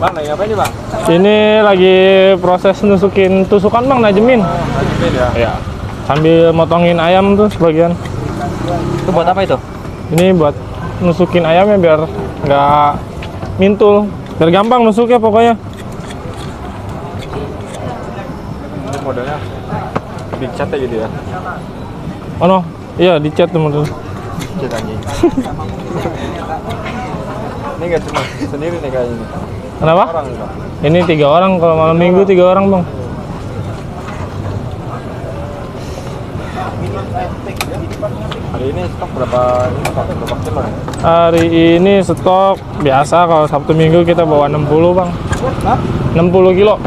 Bang, lagi ngapain nih bang? Ini lagi proses nusukin tusukan bang, najemin. Najemin ya? Iya. Sambil motongin ayam tuh sebagian. Itu buat apa itu? Ini buat nusukin ayamnya biar nggak mintul, biar gampang nusuknya pokoknya. Ini modelnya dicatnya gitu ya? Oh no, iya dicat tuh model. Dicat anjing. Ini nggak cuma sendiri nih kayaknya nih. Kenapa? Orang nih bang. Ini 3 orang, kalau malam minggu 3 orang bang. Hari ini stok berapa kilo nih? Hari ini stok biasa, kalau Sabtu Minggu kita bawa 60 bang. Hah? 60 kilo.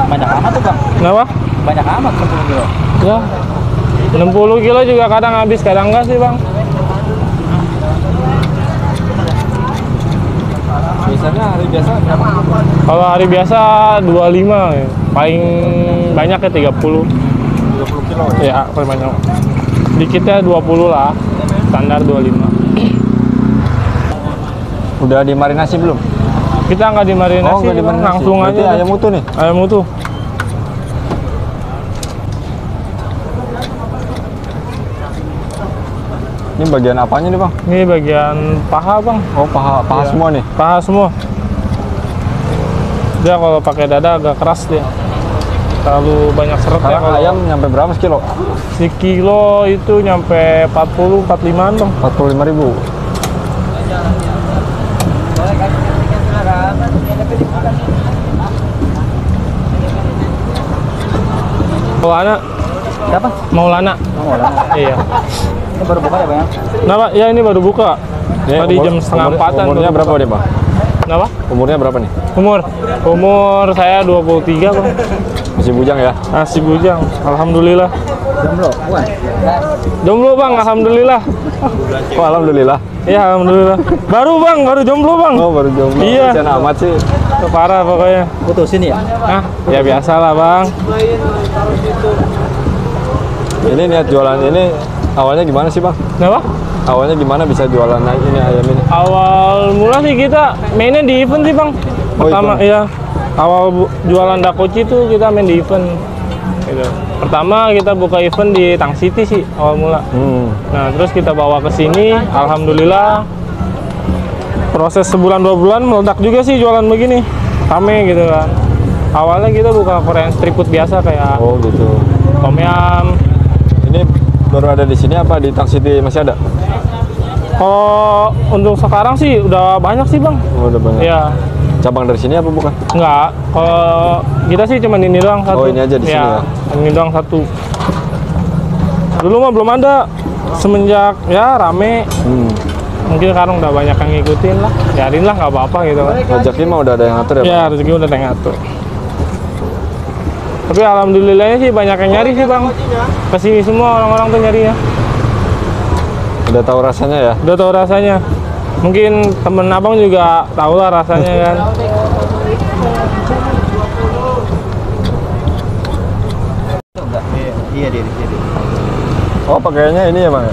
Banyak amat tuh bang? Kenapa? Banyak amat 60 kilo. Ya, 60 kilo juga kadang habis, kadang enggak sih bang. Biasanya hari biasa berapa? Kalau hari biasa 25, ya. Paling banyak ya 30. 30 kilo ya? Ya, paling banyak. Dikitnya 20 lah, standar 25. Udah dimarinasi belum? Kita nggak dimarinasi, Oh, nggak Bang. dimarinasi. Langsung Berarti aja. ayam utuh nih? Ayam utuh. Ini bagian apanya nih bang? Ini bagian paha bang. Oh paha Iya. semua nih? Paha semua. Dia kalau pakai dada agak keras dia. Terlalu banyak seretnya. Sekarang Kalau ayam nyampe berapa sekilo? sekilo itu nyampe 40-45an bang. 45.000. Maulana. Siapa? Maulana. Maulana. Iya. Ini baru buka ya bang? Kenapa? Ya ini baru buka. Tadi jam setengah 4-an. Umurnya berapa nih bang? Kenapa? Umurnya berapa nih? Umur saya 23 bang. Masih bujang ya? Masih bujang. Alhamdulillah. Jomblo? Bukan? Jomblo bang, alhamdulillah. Oh alhamdulillah. Iya alhamdulillah. Baru jomblo bang. Oh baru jomblo. Iya. Kasian amat sih. Parah pokoknya. Putusin ya? Nah, ya biasalah bang. Ini niat jualan ini awalnya gimana sih bang? Kenapa? Awalnya gimana bisa jualan ini ayam ini? Awal mula sih kita mainnya di event sih bang. Pertama event. iya. Awal jualan dakoci itu kita main di event. Gitu. Pertama kita buka event di Tang City sih awal mula. Nah terus kita bawa ke sini, alhamdulillah proses sebulan 2 bulan meledak juga sih jualan begini, rame gitu kan. Awalnya kita buka Korean street food biasa kayak Oh gitu. tom yum. Ini baru ada di sini apa di Tang City masih ada? Kalau untuk sekarang sih udah banyak sih bang. Oh, udah banyak. Ya Cabang dari sini apa bukan? enggak. Kalau kita sih cuma ini doang satu. Oh, ini aja di sini ya? Ini doang satu. Dulu mah belum ada. Semenjak ya rame. Mungkin sekarang udah banyak yang ngikutin lah. Biarin lah nggak apa-apa gitu kan. Rezeki mah udah ada yang ngatur ya? Ya rezeki udah ada yang ngatur. Tapi alhamdulillahnya sih banyak yang nyari sih bang. Kesini semua orang-orang tuh nyari ya. Udah tahu rasanya ya? Udah tahu rasanya. Mungkin temen abang juga tahu lah rasanya kan. Iya di sini. Oh pakaiannya ini ya bang?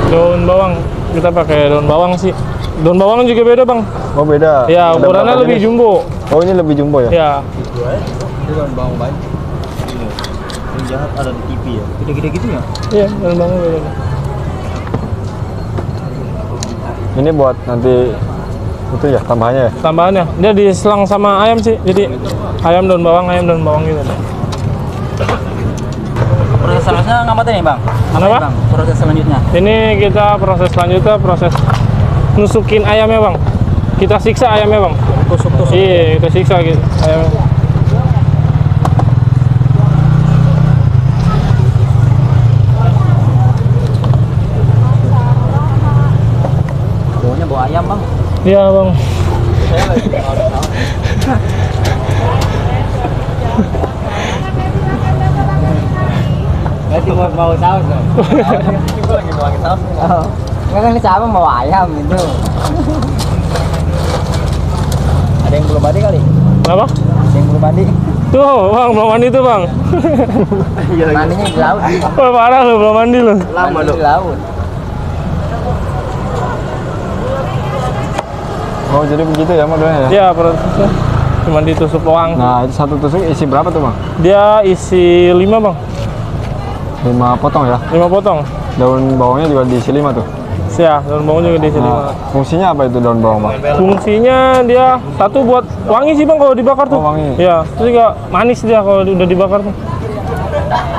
Daun bawang. Kita pakai daun bawang sih. Daun bawang juga beda bang. Oh beda? Ya Ada ukurannya berapa lebih jenis? jumbo. Oh ini lebih jumbo ya? Ya. Ini daun bawang banyak. Yang jahat ada di TV ya? Gede-gede gitu ya? Iya daun bawang beda. Ini buat nanti itu ya tambahannya ya? Tambahannya dia diselang sama ayam sih. Jadi ayam daun bawang gitu. Proses selanjutnya ngapain nih bang? Kenapa? Bang, proses selanjutnya? Ini kita proses selanjutnya proses nusukin ayamnya bang. Kita siksa ayamnya bang. Tusuk-tusuk. Iya kita siksa gitu ayamnya. Baunya bau ayam bang. Iya bang. Berarti mau saus dong? Ini lagi mau saus. Kan ini siapa mau ayam itu? Ada yang belum mandi kali? Kenapa? Ada yang belum mandi? Tuh bang belum mandi tuh bang. Mandinya di laut. Wah parah lu belum mandi lu. Lama di laut. Oh, jadi begitu ya modelnya ya? Ya prosesnya cuma ditusuk doang. Nah, itu satu tusuk isi berapa tuh, Bang? Dia isi 5 bang, 5 potong ya? 5 potong. Daun bawangnya juga diisi 5 tuh? Ya, daun bawang juga diisi 5. Nah, fungsinya apa itu daun bawang, Bang? Fungsinya dia satu buat wangi sih bang kalau dibakar tuh. Oh, wangi. Ya, terus juga manis dia kalau udah dibakar tuh.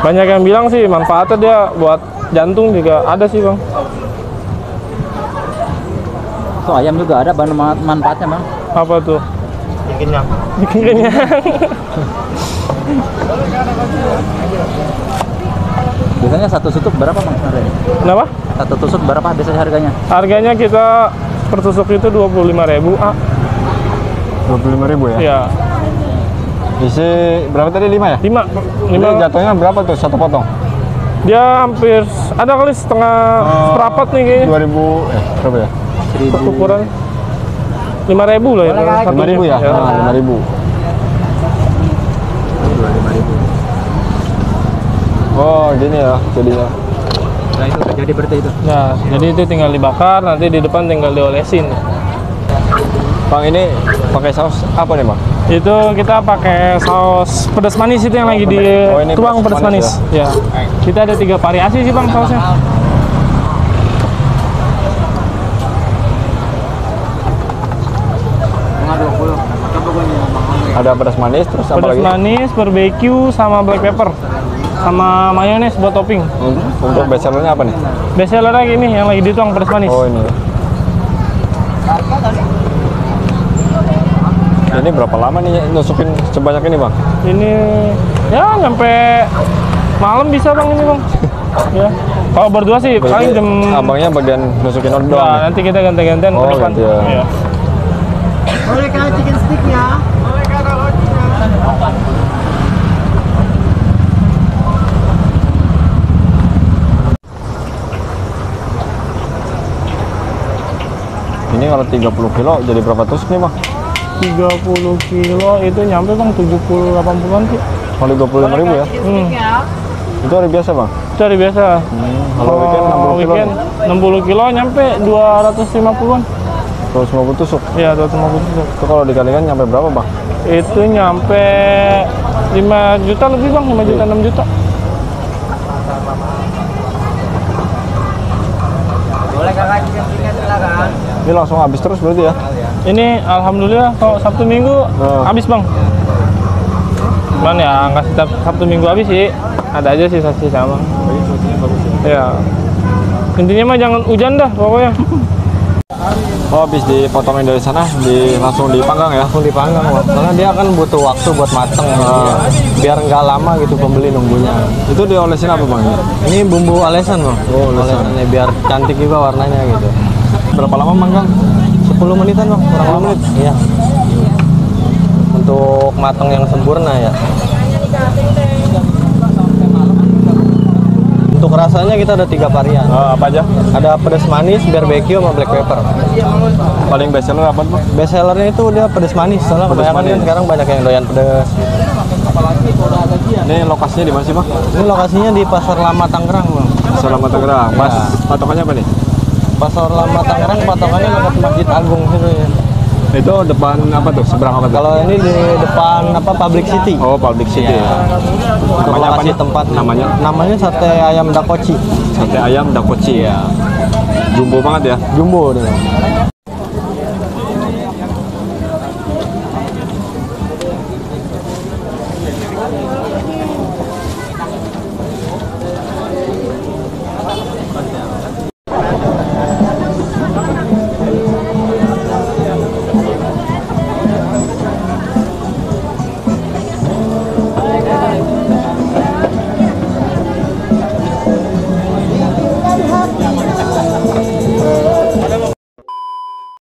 Banyak yang bilang sih manfaatnya dia buat jantung juga ada sih bang. So ayam juga ada manfaatnya bang. Apa tuh? Bikin kenyang. Bikin kenyang. Biasanya satu tusuk berapa bang harganya? Kenapa? Satu tusuk berapa biasanya harganya? Harganya kita per tusuk itu 25.000. 25.000 ya? Ya, Isi berapa tadi? 5 ya? 5. Ini jatuhnya berapa tuh satu potong? Dia hampir ada kali setengah seperempat nih kayaknya. 2000 berapa ya? Ukuran 5.000 lah ya. 5.000 ya? Nah, 5.000. Oh, gini ya jadinya. Nah itu jadi berarti itu. Nah, jadi itu tinggal dibakar, nanti di depan tinggal diolesin. Bang, ini pakai saus apa nih, Bang? Itu kita pakai saus pedas manis itu yang lagi Oh, ini dituang pedas pedas manis. manis Ya. Kita ada 3 variasi sih bang sausnya. Ada pedas manis, terus apa Pedas lagi? manis, barbecue, sama black pepper, sama mayones buat topping. Untuk bestsellernya apa nih? Bestsellernya ini yang lagi dituang pedas manis. Oh, ini. Ini berapa lama nih nusukin sebanyak ini, Bang? Ini ya nyampe malam bisa bang ini bang. Ya. Kalau berdua sih paling jam. Abangnya bagian nusukin odol. Nah, nanti kita ganti-gantian Oh, ke depan. gantian. Ya. Boleh kan chicken sticknya? Ini kalau 30 kilo jadi berapa tusuk nih, Bang? 30 kilo itu nyampe bang 70-80an sih. Kalau 25.000 ya? Itu hari biasa, Bang? Itu hari biasa. Kalau weekend 60 kilo. Weekend 60 kilo nyampe 250-an. 250 tusuk. Iya, 250 tusuk. Itu kalau dikalikan nyampe berapa, Bang? Itu nyampe 5 juta lebih bang, 5 juta 6 juta. Boleh kakak chicken sticknya silakan. Ini langsung habis terus berarti ya? Ini alhamdulillah kalau Sabtu Minggu habis bang. Cuman ya nggak setiap Sabtu Minggu habis sih. Ada aja sisa-sisa bang. Ya. Intinya mah jangan hujan dah pokoknya. Oh, habis dipotongin dari sana, langsung dipanggang ya? Langsung dipanggang bang. Karena dia kan butuh waktu buat mateng. Biar nggak lama gitu pembeli nunggunya. Itu diolesin apa, Bang? Ini bumbu alesan bang. Oh, alesan. Alesannya biar cantik juga warnanya gitu. Berapa lama manggang? 10 menitan bang, kurang lama. Iya. Untuk matang yang sempurna ya. Untuk rasanya kita ada 3 varian. Apa aja? Ada pedas manis, barbecue, sama black pepper. Paling best seller apa, Bang? Best sellernya itu dia pedas manis. Soalnya Pedas kebanyakan kan manis. sekarang banyak yang doyan pedas. Ini lokasinya di mana sih, Bang? Ini lokasinya di Pasar Lama Tangerang bang. Selamat Tangerang. Mas, patokannya apa nih? Pasar Lama Tangerang patokannya dekat Masjid Agung situ ya. Itu depan apa tuh? Seberang apa tuh? Kalau ini di depan apa Public City. Oh, Public City. Ya. Namanya apa Lokasi nih? tempat Namanya sate ayam dakochi. sate ayam dakochi. Ya. Jumbo banget ya? Jumbo nih.